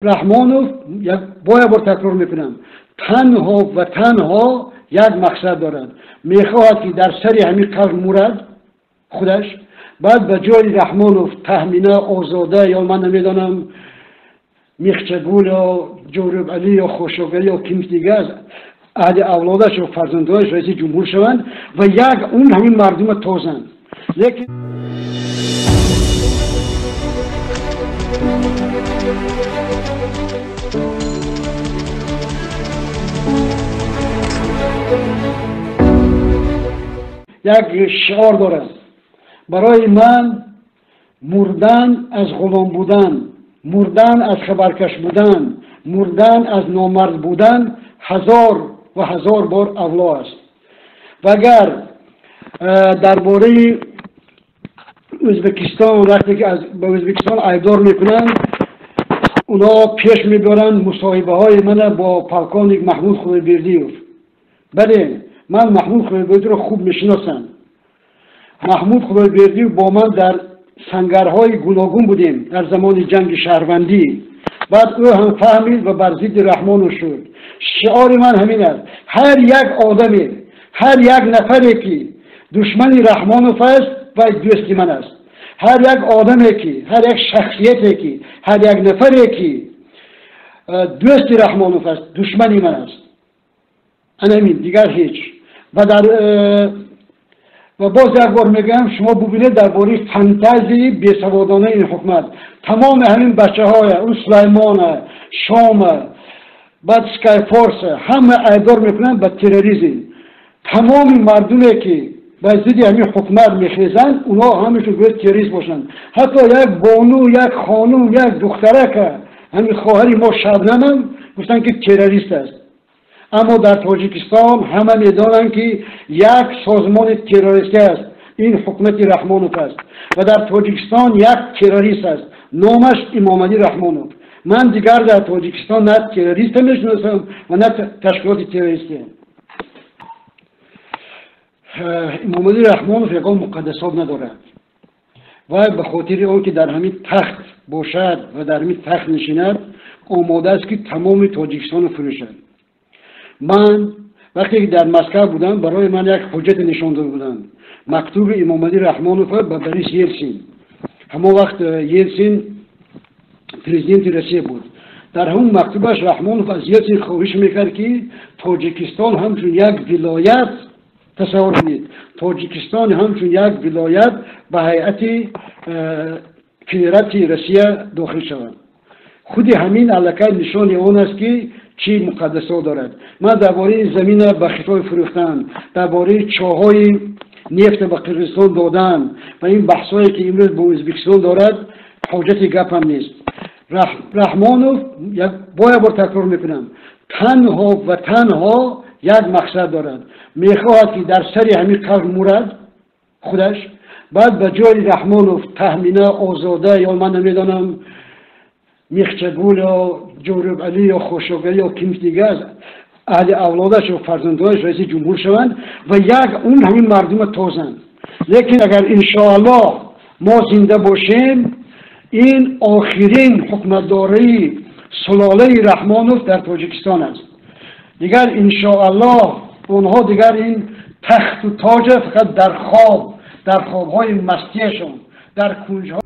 رحمانوف باید تکرار میکنم تنها و تنها یک مقصد دارد، میخواهد که در سر همین قبر مورد خودش بعد به جای رحمانوف تهمینه آزاده یا من نمیدانم میخچگول یا جورب علی یا خوشوگری یا کیم دیگه از اهل اولادش و فرزندانش رئیس جمهور شوند و یک اون همین مردم تازند. لیکن یک شعار دارد برای من: مردن از غلام بودن، مردن از خبرکش بودن، مردن از نامرد بودن هزار و هزار بار اولا است. و اگر درباره ازبکستان وقتی که به ازبکستان عیبدار میکنن، اونا پیش میبرن مصاحبه های من با پلکانیک محمود خدایبردیوف. بله، من محمود خدایبردیوف رو خوب میشناسم. محمود خدایبردیوف با من در سنگرهای گوناگون بودیم در زمان جنگ شهروندی. بعد او هم فهمید و بر ضد رحمان شد. شعار من همین است: هر یک آدمی، هر یک نفری که دشمن رحمانوف است و دوستی من است. هر یک آدمی که، هر یک شخصیتی که، هر یک نفری که دوست رحمانوف است دشمنی من است. همین، دیگر هیچ. و باز یک بار میگم شما ببینید درباره فانتزی بیسوادانه این حکومت، تمام همین بچه های اون سلیمان شام بعد سکای فورس همه عیبدار میکنن به تروریسم. تمام مردمی که به ضد همین حکومت میخیزند اونا همشون باید تروریست باشند. حتی یک بانو، یک خانم، یک دختره که همین خواهری ما شبنم گفتن که تروریست است. اما در تاجیکستان همه میدانند که یک سازمان تروریستی است، این حکومت رحمانوف است و در تاجیکستان یک تروریست است، نامش امامعلی رحمانوف. من دیگر در تاجیکستان نه تروریست میشناسم و نه تشکیلات تروریستی. امامعلی رحمانوف یگان مقدسات ندارد و به خاطر آن که در همین تخت باشد و در همین تخت نشیند آماده است که تمام تاجیکستان رو فروشد. من وقتی در مسکو بودم برای من یک حجت نشان داده بودند، مکتوب امامعلی رحمانوف به بوریس یلسین. همون وقت یلسین پرزیدنت روسیه بود. در همون مکتوبش رحمانوف از یلسین خواهش میکرد که تاجیکستان همچون یک ولایت، تصور کنید تاجیکستان همچون یک ولایت به هیئت فدراتی روسیه داخل شود. خود همین علاقه نشان آن است که چی مقدسات دارد. من درباره زمین به خطای فروختن، درباره چاهای نفت به قرقیزستان دادن و این بحثایی که امروز با ازبکستان دارد حاجت گپم نیست. رحمانوف باید تکرار میکنم تنها و تنها یک مقصد دارد، میخواهد که در سر همین قبر مورد خودش بعد به جای رحمانوف تهمینه آزاده یا من نمیدانم میخچگول یا جورب علی یا خوشوگری یا کیم دیگه از اهل اولادش و فرزندانش رئیس جمهور شوند و یک اون همین مردم تازند. لیکن اگر انشاءالله ما زنده باشیم این آخرین حکمتداری سلاله رحمانوف در تاجیکستان است. دیگر انشاءالله اونها دیگر این تخت و تاج فقط در خوابهای مستیشون در کنجها